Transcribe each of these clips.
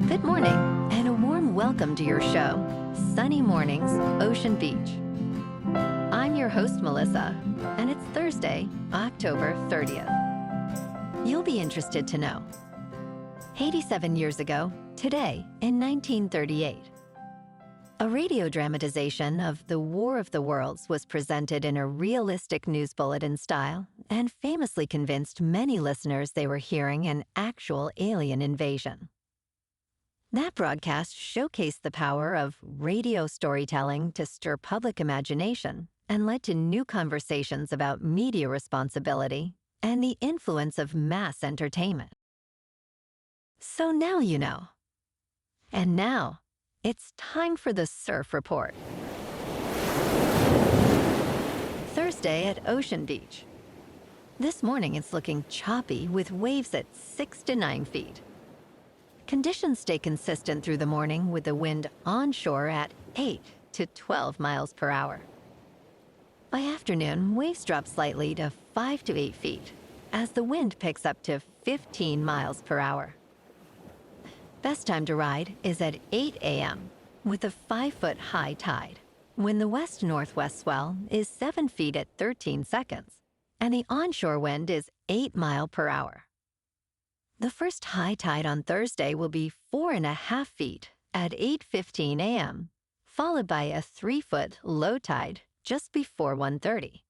Good morning, and a warm welcome to your show, Sunny Mornings, Ocean Beach. I'm your host, Melissa, and it's Thursday, October 30th. You'll be interested to know. 87 years ago, today, in 1938, a radio dramatization of The War of the Worlds was presented in a realistic news bulletin style and famously convinced many listeners they were hearing an actual alien invasion. That broadcast showcased the power of radio storytelling to stir public imagination and led to new conversations about media responsibility and the influence of mass entertainment. So now you know. And now, it's time for the Surf Report. Thursday at Ocean Beach. This morning it's looking choppy with waves at 6 to 9 feet. Conditions stay consistent through the morning with the wind onshore at 8 to 12 miles per hour. By afternoon, waves drop slightly to 5 to 8 feet as the wind picks up to 15 miles per hour. Best time to ride is at 8 a.m. with a 5-foot high tide, when the west-northwest swell is 7 feet at 13 seconds, and the onshore wind is 8 miles per hour. The first high tide on Thursday will be 4.5 feet at 8:15 a.m., followed by a 3-foot low tide just before 1:30.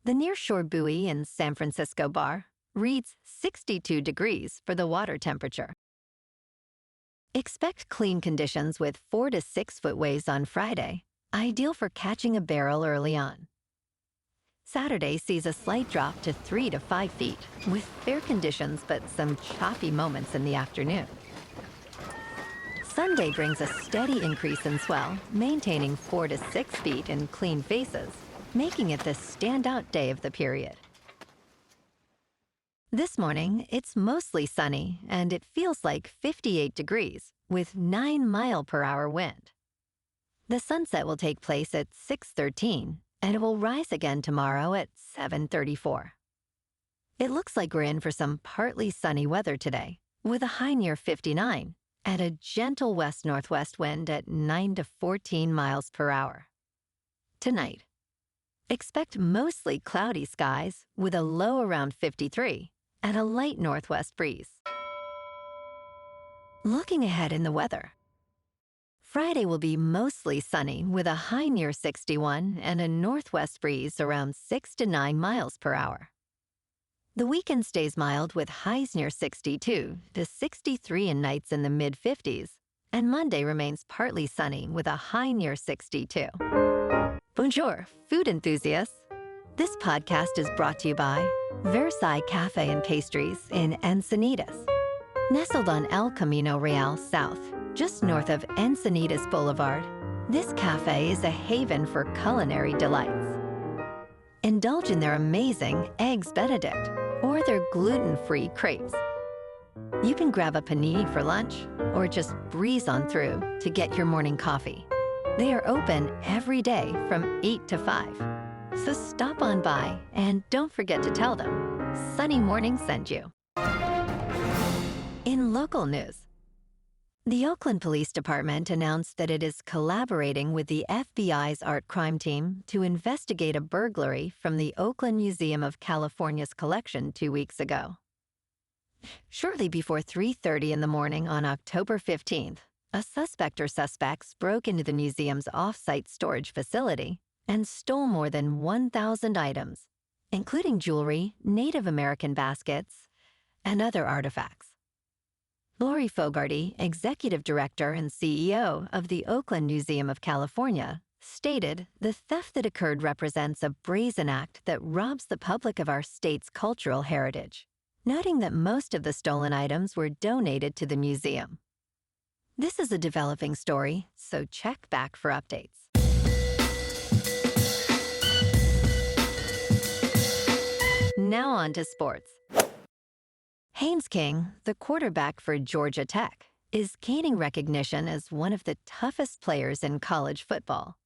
The nearshore buoy in San Francisco Bar reads 62 degrees for the water temperature. Expect clean conditions with 4 to 6 foot waves on Friday, ideal for catching a barrel early on. Saturday sees a slight drop to 3 to 5 feet, with fair conditions but some choppy moments in the afternoon. Sunday brings a steady increase in swell, maintaining 4 to 6 feet in clean faces, making it the standout day of the period. This morning, it's mostly sunny, and it feels like 58 degrees, with 9 mile per hour wind. The sunset will take place at 6:13, and it will rise again tomorrow at 7:34. It looks like we're in for some partly sunny weather today, with a high near 59, and a gentle west-northwest wind at 9 to 14 miles per hour. Tonight, expect mostly cloudy skies with a low around 53, and a light northwest breeze. Looking ahead in the weather. Friday will be mostly sunny with a high near 61 and a northwest breeze around 6 to 9 miles per hour. The weekend stays mild with highs near 62 to 63 and nights in the mid-50s, and Monday remains partly sunny with a high near 62. Bonjour, food enthusiasts. This podcast is brought to you by Versailles Cafe and Pastries in Encinitas. Nestled on El Camino Real South, just north of Encinitas Boulevard, this cafe is a haven for culinary delights. Indulge in their amazing Eggs Benedict or their gluten-free crepes. You can grab a panini for lunch or just breeze on through to get your morning coffee. They are open every day from 8 to 5. So stop on by and don't forget to tell them Sunny Morning sent you. In local news, the Oakland Police Department announced that it is collaborating with the FBI's art crime team to investigate a burglary from the Oakland Museum of California's collection 2 weeks ago. Shortly before 3:30 in the morning on October 15th, a suspect or suspects broke into the museum's off-site storage facility and stole more than 1,000 items, including jewelry, Native American baskets, and other artifacts. Lori Fogarty, Executive Director and CEO of the Oakland Museum of California, stated the theft that occurred represents a brazen act that robs the public of our state's cultural heritage, noting that most of the stolen items were donated to the museum. This is a developing story, so check back for updates. Now on to sports. Haynes King, the quarterback for Georgia Tech, is gaining recognition as one of the toughest players in college football.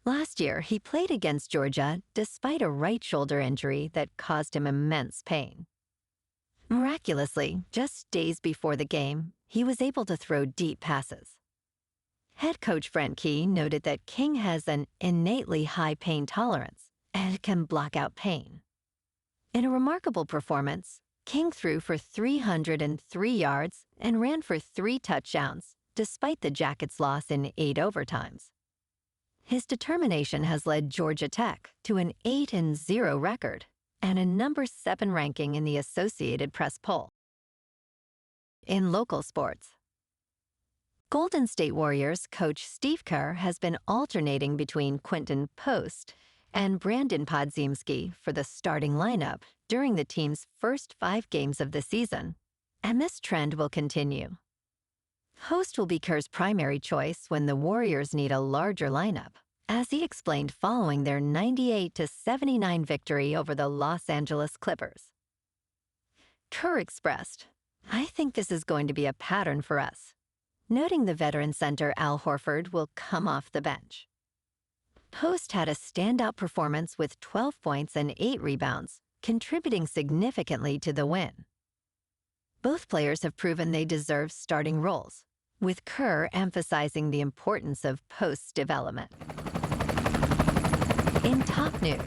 Last year, he played against Georgia despite a right shoulder injury that caused him immense pain. Miraculously, just days before the game, he was able to throw deep passes. Head coach Brent Key noted that King has an innately high pain tolerance and can block out pain. In a remarkable performance, King threw for 303 yards and ran for 3 touchdowns, despite the Jackets' loss in 8 overtimes. His determination has led Georgia Tech to an 8-0 record and a number 7 ranking in the Associated Press poll. In local sports, Golden State Warriors coach Steve Kerr has been alternating between Quinten Post and Brandin Podziemski for the starting lineup during the team's first 5 games of the season, and this trend will continue. Post will be Kerr's primary choice when the Warriors need a larger lineup, as he explained following their 98-79 victory over the Los Angeles Clippers. Kerr expressed, "I think this is going to be a pattern for us," noting the veteran center Al Horford will come off the bench. Post had a standout performance with 12 points and 8 rebounds, contributing significantly to the win. Both players have proven they deserve starting roles, with Kerr emphasizing the importance of Post's development. In top news,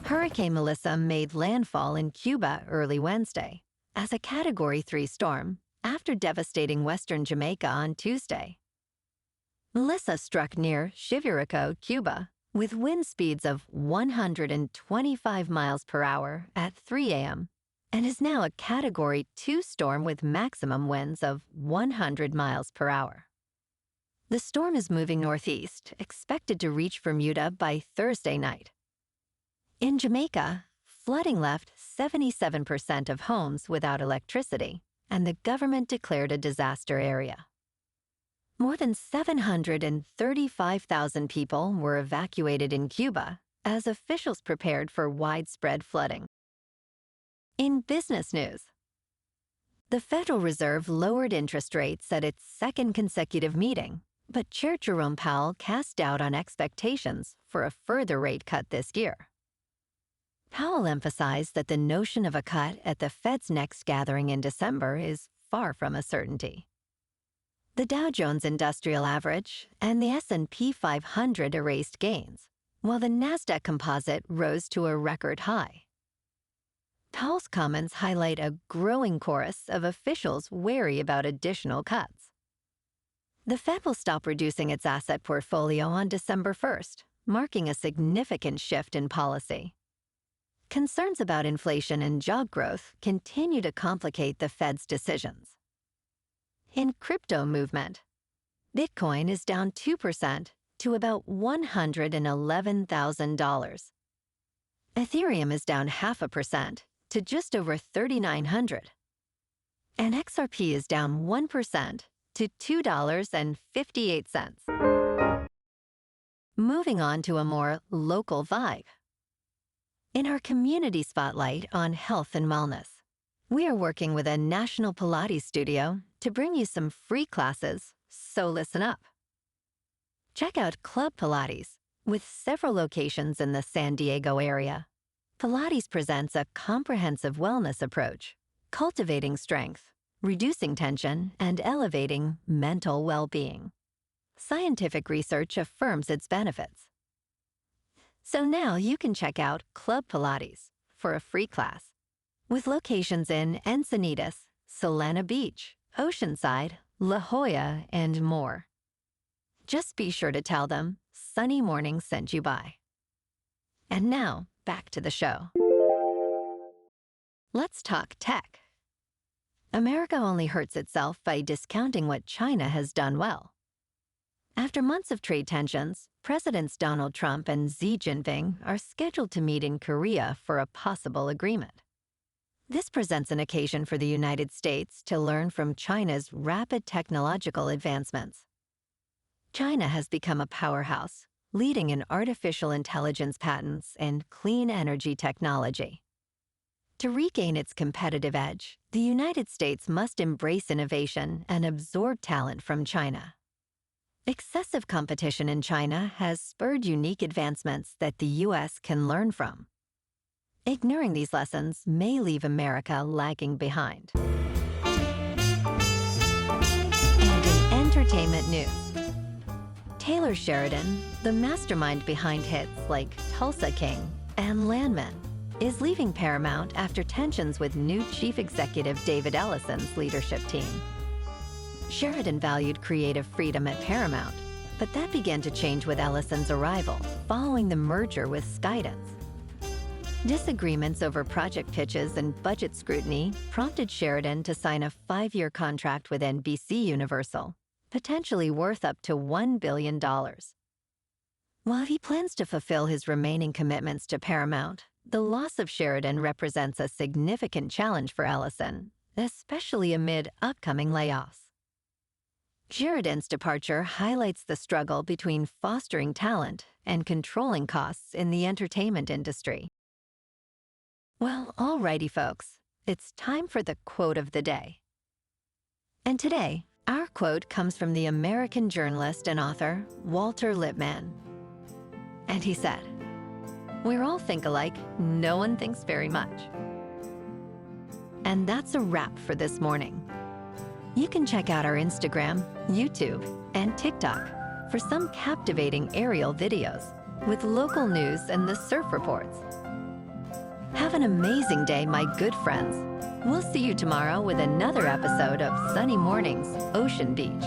Hurricane Melissa made landfall in Cuba early Wednesday as a Category 3 storm after devastating western Jamaica on Tuesday. Melissa struck near Chivirico, Cuba, with wind speeds of 125 miles per hour at 3 a.m., and is now a Category 2 storm with maximum winds of 100 miles per hour. The storm is moving northeast, expected to reach Bermuda by Thursday night. In Jamaica, flooding left 77% of homes without electricity, and the government declared a disaster area. More than 735,000 people were evacuated in Cuba as officials prepared for widespread flooding. In business news, the Federal Reserve lowered interest rates at its second consecutive meeting, but Chair Jerome Powell cast doubt on expectations for a further rate cut this year. Powell emphasized that the notion of a cut at the Fed's next gathering in December is far from a certainty. The Dow Jones Industrial Average and the S&P 500 erased gains, while the Nasdaq Composite rose to a record high. Powell's comments highlight a growing chorus of officials wary about additional cuts. The Fed will stop reducing its asset portfolio on December 1st, marking a significant shift in policy. Concerns about inflation and job growth continue to complicate the Fed's decisions. In crypto movement, Bitcoin is down 2% to about $111,000. Ethereum is down 0.5% to just over 3,900. And XRP is down 1% to $2.58. Moving on to a more local vibe. In our community spotlight on health and wellness, we are working with a national Pilates studio to bring you some free classes, so listen up. Check out Club Pilates, with several locations in the San Diego area. Pilates presents a comprehensive wellness approach, cultivating strength, reducing tension, and elevating mental well-being. Scientific research affirms its benefits. So now you can check out Club Pilates for a free class, with locations in Encinitas, Solana Beach, Oceanside, La Jolla, and more. Just be sure to tell them Sunny Morning sent you by. And now, back to the show. Let's talk tech. America only hurts itself by discounting what China has done well. After months of trade tensions, Presidents Donald Trump and Xi Jinping are scheduled to meet in Korea for a possible agreement. This presents an occasion for the United States to learn from China's rapid technological advancements. China has become a powerhouse, leading in artificial intelligence patents and clean energy technology. To regain its competitive edge, the United States must embrace innovation and absorb talent from China. Excessive competition in China has spurred unique advancements that the U.S. can learn from. Ignoring these lessons may leave America lagging behind. And in entertainment news, Taylor Sheridan, the mastermind behind hits like Tulsa King and Landman, is leaving Paramount after tensions with new chief executive David Ellison's leadership team. Sheridan valued creative freedom at Paramount, but that began to change with Ellison's arrival following the merger with Skydance. Disagreements over project pitches and budget scrutiny prompted Sheridan to sign a 5-year contract with NBC Universal, potentially worth up to $1 billion. While he plans to fulfill his remaining commitments to Paramount, the loss of Sheridan represents a significant challenge for Ellison, especially amid upcoming layoffs. Sheridan's departure highlights the struggle between fostering talent and controlling costs in the entertainment industry. Well, alrighty, folks, it's time for the quote of the day. And today, our quote comes from the American journalist and author Walter Lippmann. And he said, "We all think alike, no one thinks very much." And that's a wrap for this morning. You can check out our Instagram, YouTube, and TikTok for some captivating aerial videos with local news and the surf reports. Have an amazing day, my good friends. We'll see you tomorrow with another episode of Sunny Mornings, Ocean Beach.